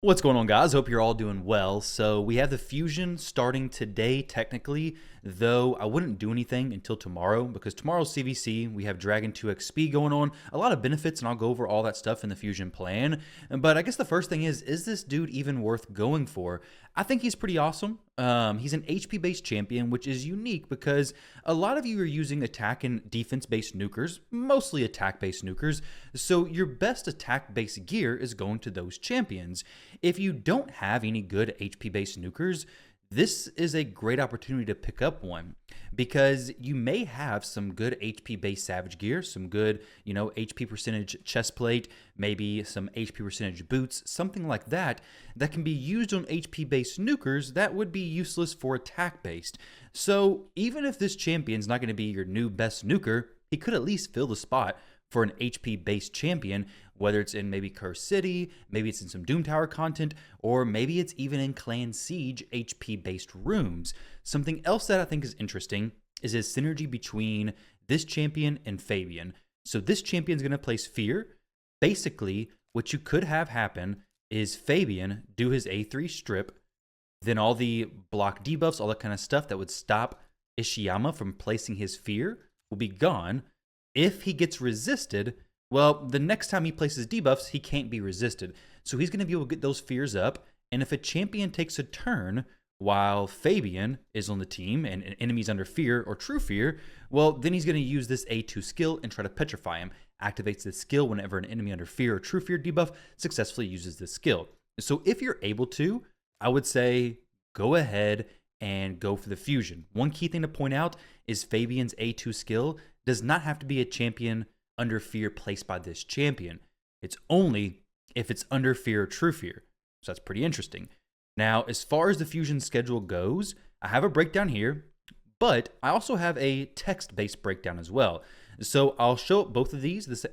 What's going on, guys? Hope you're all doing well. So we have the fusion starting today, technically, though I wouldn't do anything until tomorrow because tomorrow's CVC. We have Dragon 2XP going on, a lot of benefits, and I'll go over all that stuff in the fusion plan. But I guess the first thing is this dude even worth going for? I think he's pretty awesome. He's an HP-based champion, which is unique because a lot of you are using attack and defense-based nukers, mostly attack-based nukers, so your best attack-based gear is going to those champions. If you don't have any good HP-based nukers, this is a great opportunity to pick up one because you may have some good HP-based savage gear, some good, HP percentage chest plate, maybe some HP percentage boots, something like that can be used on HP-based nukers that would be useless for attack-based. So even if this champion's not going to be your new best nuker, he could at least fill the spot for an HP-based champion, whether it's in maybe Curse City, maybe it's in some Doom Tower content, or maybe it's even in Clan Siege HP-based rooms. Something else that I think is interesting is his synergy between this champion and Fabian. So this champion's going to place Fear. Basically, what you could have happen is Fabian do his A3 strip, then all the block debuffs, all that kind of stuff that would stop Ishiyama from placing his Fear will be gone. If he gets resisted, well, the next time he places debuffs, he can't be resisted. So he's going to be able to get those fears up. And if a champion takes a turn while Fabian is on the team and an enemy's under fear or true fear, well, then he's going to use this A2 skill and try to petrify him. Activates this skill whenever an enemy under fear or true fear debuff successfully uses this skill. So if you're able to, I would say go ahead and go for the fusion. One key thing to point out is Fabian's A2 skill does not have to be a champion under fear placed by this champion. It's only if it's under fear or true fear. So that's pretty interesting. Now, as far as the fusion schedule goes, I have a breakdown here, but I also have a text-based breakdown as well. So I'll show up both of these,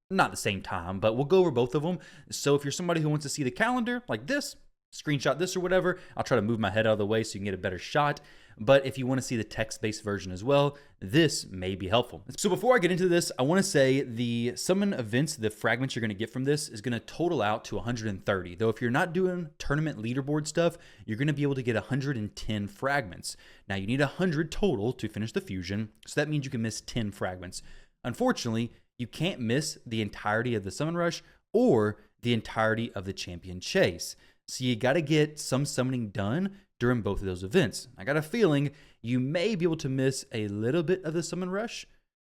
not the same time, but we'll go over both of them. So if you're somebody who wants to see the calendar like this, screenshot this or whatever, I'll try to move my head out of the way so you can get a better shot. But if you want to see the text-based version as well, this may be helpful. So before I get into this, I want to say the summon events, the fragments you're going to get from this is going to total out to 130. Though if you're not doing tournament leaderboard stuff, you're going to be able to get 110 fragments. Now you need 100 total to finish the fusion, so that means you can miss 10 fragments. Unfortunately, you can't miss the entirety of the summon rush or the entirety of the champion chase. So you got to get some summoning done during both of those events. I got a feeling you may be able to miss a little bit of the summon rush,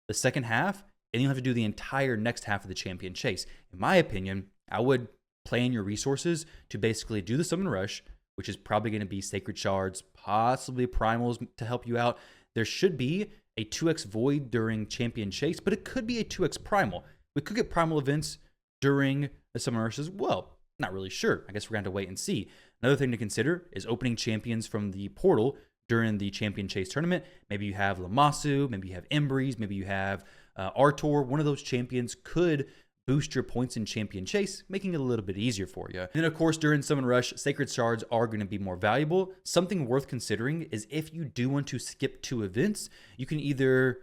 the second half, and you'll have to do the entire next half of the champion chase. In my opinion, I would plan your resources to basically do the summon rush, which is probably going to be sacred shards, possibly primals to help you out. There should be a 2x void during champion chase, but it could be a 2x primal. We could get primal events during the summon rush as well. Not really sure. I guess we're going to have to wait and see. Another thing to consider is opening champions from the portal during the champion chase tournament. Maybe you have Lamasu, maybe you have Embreeze, maybe you have Artor. One of those champions could boost your points in champion chase, making it a little bit easier for you. And then of course, during summon rush, sacred shards are going to be more valuable. Something worth considering is if you do want to skip 2 events, you can either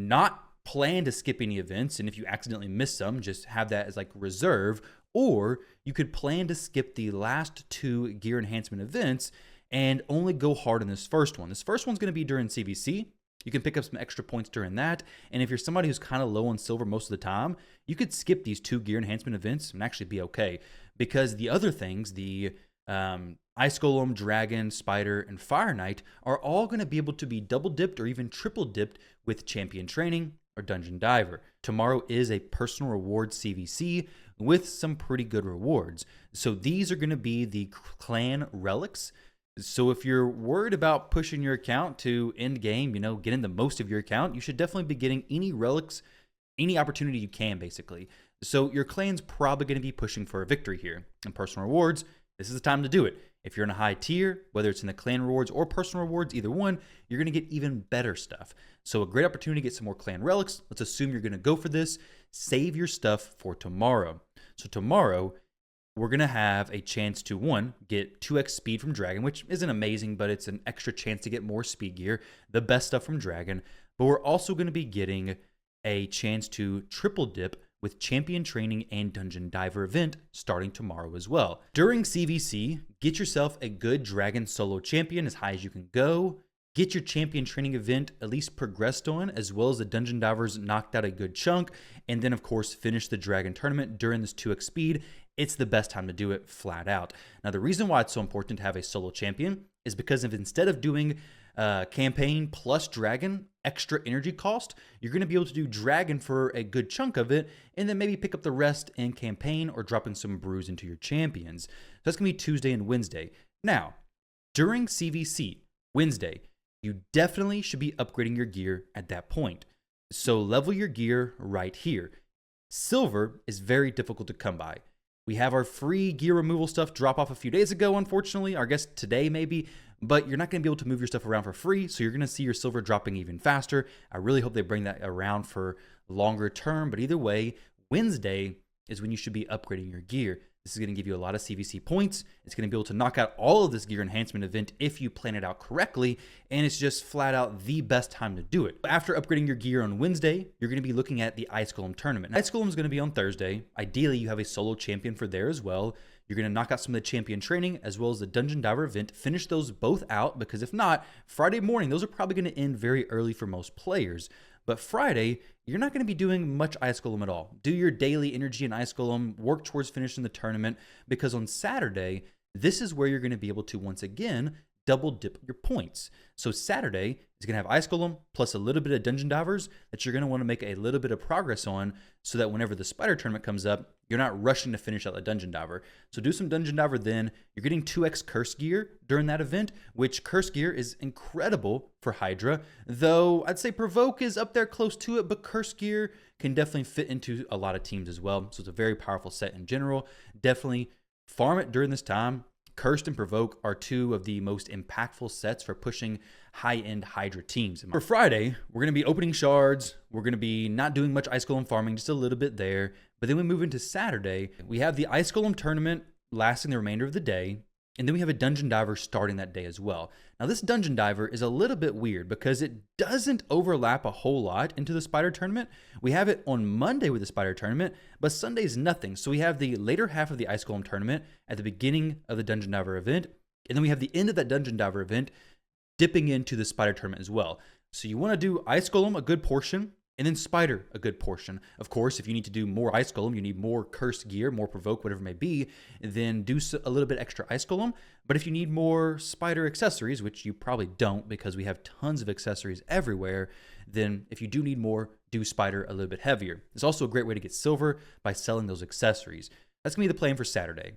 not plan to skip any events, and if you accidentally miss some, just have that as like reserve, or you could plan to skip the last 2 gear enhancement events and only go hard on this first one. This first one's going to be during CVC. You can pick up some extra points during that. And if you're somebody who's kind of low on silver most of the time, you could skip these 2 gear enhancement events and actually be okay. Because the other things, the Ice Golem, Dragon, Spider, and Fire Knight are all going to be able to be double dipped or even triple dipped with champion training or Dungeon Diver. Tomorrow is a personal reward CVC with some pretty good rewards. So these are going to be the clan relics. So if you're worried about pushing your account to end game, getting the most of your account, you should definitely be getting any relics, any opportunity you can, basically. So your clan's probably going to be pushing for a victory here. And personal rewards, this is the time to do it. If you're in a high tier, whether it's in the clan rewards or personal rewards, either one, you're going to get even better stuff. So a great opportunity to get some more clan relics. Let's assume you're going to go for this. Save your stuff for tomorrow. So tomorrow, we're going to have a chance to, 1, get 2x speed from Dragon, which isn't amazing, but it's an extra chance to get more speed gear, the best stuff from Dragon. But we're also going to be getting a chance to triple dip with champion training and dungeon diver event starting tomorrow as well. During CVC, get yourself a good dragon solo champion as high as you can go. Get your champion training event at least progressed on, as well as the dungeon divers knocked out a good chunk. And then of course, finish the dragon tournament during this 2x speed. It's the best time to do it flat out. Now, the reason why it's so important to have a solo champion is because if instead of doing campaign plus dragon, extra energy cost, you're going to be able to do dragon for a good chunk of it, and then maybe pick up the rest in campaign or dropping some brews into your champions. So that's going to be Tuesday and Wednesday. Now, during CVC, Wednesday, you definitely should be upgrading your gear at that point. So level your gear right here. Silver is very difficult to come by. We have our free gear removal stuff drop off a few days ago, unfortunately, or I guess today maybe, but you're not going to be able to move your stuff around for free, so you're going to see your silver dropping even faster. I really hope they bring that around for longer term, but either way, Wednesday is when you should be upgrading your gear. This is going to give you a lot of CVC points. It's going to be able to knock out all of this gear enhancement event if you plan it out correctly, and it's just flat out the best time to do it. After upgrading your gear on Wednesday, you're going to be looking at the Ice Golem tournament. Ice Golem is going to be on Thursday. Ideally, you have a solo champion for there as well. You're going to knock out some of the champion training as well as the dungeon diver event. Finish those both out, because if not, Friday morning, those are probably going to end very early for most players. But Friday, you're not going to be doing much Ice Golem at all. Do your daily energy in Ice Golem, work towards finishing the tournament, because on Saturday, this is where you're going to be able to, once again, double dip your points. So Saturday is going to have Ice Golem plus a little bit of Dungeon Divers that you're going to want to make a little bit of progress on, so that whenever the Spider tournament comes up, you're not rushing to finish out the Dungeon Diver. So do some Dungeon Diver then. You're getting 2x Curse Gear during that event, which Curse Gear is incredible for Hydra, though I'd say Provoke is up there close to it, but Curse Gear can definitely fit into a lot of teams as well. So it's a very powerful set in general. Definitely farm it during this time. Cursed and Provoke are two of the most impactful sets for pushing high-end Hydra teams. For Friday, we're going to be opening shards. We're going to be not doing much Ice Golem farming, just a little bit there. But then we move into Saturday. We have the Ice Golem tournament lasting the remainder of the day. And then we have a Dungeon Diver starting that day as well. Now, this Dungeon Diver is a little bit weird because it doesn't overlap a whole lot into the Spider Tournament. We have it on Monday with the Spider Tournament, but Sunday's nothing. So we have the later half of the Ice Golem Tournament at the beginning of the Dungeon Diver event, and then we have the end of that Dungeon Diver event dipping into the Spider Tournament as well. So you want to do Ice Golem a good portion, and then Spider a good portion. Of course, if you need to do more Ice Golem, you need more Cursed Gear, more Provoke, whatever it may be, then do a little bit extra Ice Golem. But if you need more Spider accessories, which you probably don't because we have tons of accessories everywhere, then if you do need more, do Spider a little bit heavier. It's also a great way to get silver by selling those accessories. That's going to be the plan for Saturday.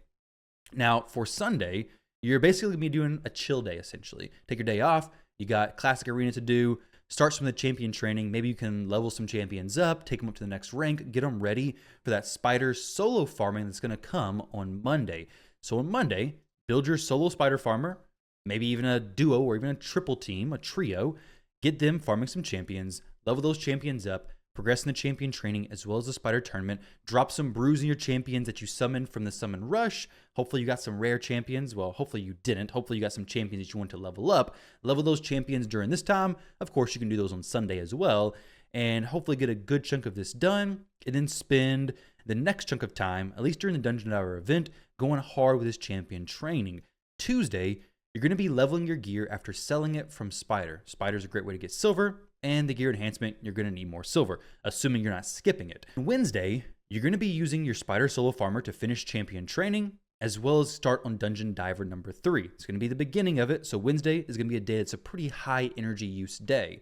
Now, for Sunday, you're basically going to be doing a chill day, essentially. Take your day off. You got Classic Arena to do. Start some of the champion training. Maybe you can level some champions up, take them up to the next rank, get them ready for that Spider solo farming that's going to come on Monday. So on Monday, build your solo Spider farmer, maybe even a duo or even a triple team, a trio. Get them farming some champions, level those champions up, progress in the champion training as well as the Spider tournament. Drop some brews in your champions that you summoned from the summon rush. Hopefully you got some rare champions. Well, hopefully you didn't. Hopefully you got some champions that you want to level up. Level those champions during this time. Of course, you can do those on Sunday as well. And hopefully get a good chunk of this done. And then spend the next chunk of time, at least during the Dungeon Hour event, going hard with this champion training. Tuesday, you're going to be leveling your gear after selling it from Spider. Spider's a great way to get silver. And the gear enhancement, you're going to need more silver, assuming you're not skipping it. Wednesday, you're going to be using your Spider Solo Farmer to finish champion training, as well as start on Dungeon Diver number 3. It's going to be the beginning of it, so Wednesday is going to be a day that's a pretty high energy use day.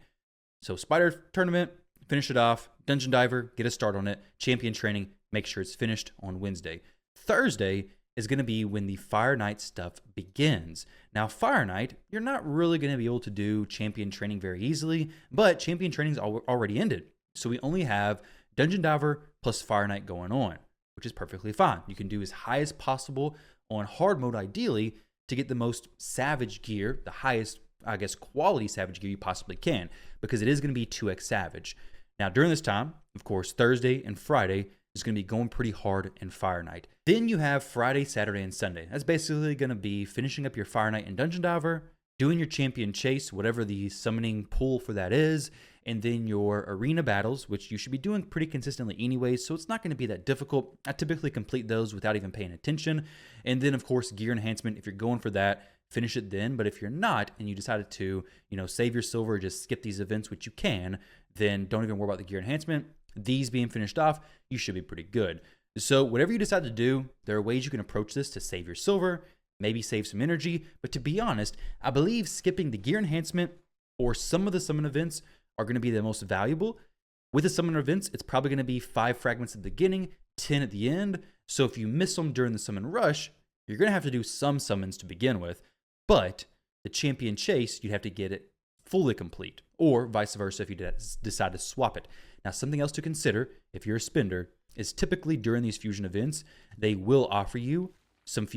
So Spider Tournament, finish it off. Dungeon Diver, get a start on it. Champion training, make sure it's finished on Wednesday. Thursday is going to be when the Fire Knight stuff begins. Now, Fire Knight, you're not really going to be able to do champion training very easily, but champion training's already ended. So we only have Dungeon Diver plus Fire Knight going on, which is perfectly fine. You can do as high as possible on hard mode, ideally, to get the most savage gear, the highest, I guess, quality savage gear you possibly can, because it is going to be 2x savage. Now, during this time, of course, Thursday and Friday is going to be going pretty hard in Fire Knight. Then you have Friday, Saturday, and Sunday. That's basically going to be finishing up your Fire Knight and Dungeon Diver, doing your champion chase, whatever the summoning pool for that is, and then your arena battles, which you should be doing pretty consistently anyways, so it's not going to be that difficult. I typically complete those without even paying attention. And then, of course, gear enhancement, if you're going for that, finish it then. But if you're not, and you decided to, save your silver, just skip these events, which you can, then don't even worry about the gear enhancement. These being finished off, you should be pretty good. So whatever you decide to do, there are ways you can approach this to save your silver, maybe save some energy. But to be honest, I believe skipping the gear enhancement or some of the summon events are going to be the most valuable. With the summoner events, it's probably going to be 5 fragments at the beginning, 10 at the end. So if you miss them during the summon rush, you're going to have to do some summons to begin with. But the champion chase, you'd have to get it fully complete, or vice versa if you decide to swap it. Now, something else to consider if you're a spender is typically during these fusion events, they will offer you some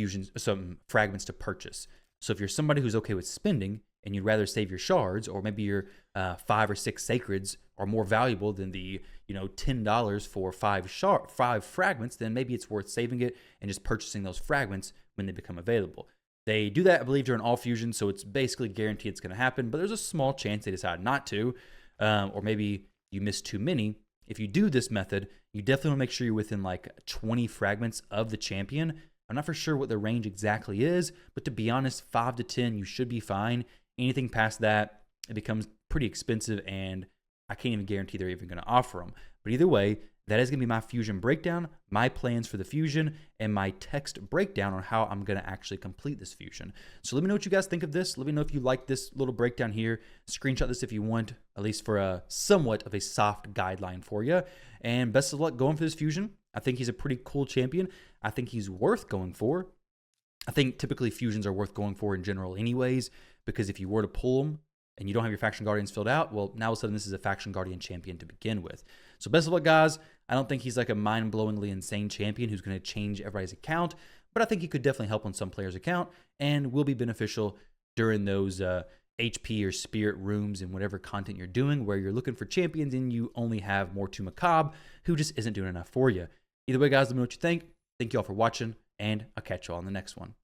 fragments to purchase. So if you're somebody who's okay with spending and you'd rather save your shards, or maybe your 5 or 6 sacreds are more valuable than the $10 for 5 fragments, then maybe it's worth saving it and just purchasing those fragments when they become available. They do that, I believe, during all fusions, so it's basically guaranteed it's going to happen, but there's a small chance they decide not to, or maybe you miss too many. If you do this method, you definitely want to make sure you're within like 20 fragments of the champion. I'm not for sure what the range exactly is, but to be honest, 5 to 10, you should be fine. Anything past that, it becomes pretty expensive, and I can't even guarantee they're even going to offer them. But either way, that is going to be my fusion breakdown, my plans for the fusion, and my text breakdown on how I'm going to actually complete this fusion. So let me know what you guys think of this. Let me know if you like this little breakdown here. Screenshot this if you want, at least for a somewhat of a soft guideline for you. And best of luck going for this fusion. I think he's a pretty cool champion. I think he's worth going for. I think typically fusions are worth going for in general anyways, because if you were to pull them and you don't have your Faction Guardians filled out, well, now all of a sudden this is a Faction Guardian champion to begin with. So best of luck, guys. I don't think he's like a mind-blowingly insane champion who's going to change everybody's account, but I think he could definitely help on some players' account and will be beneficial during those HP or spirit rooms and whatever content you're doing where you're looking for champions and you only have Mortu Macabre who just isn't doing enough for you. Either way, guys, let me know what you think. Thank you all for watching, and I'll catch you all on the next one.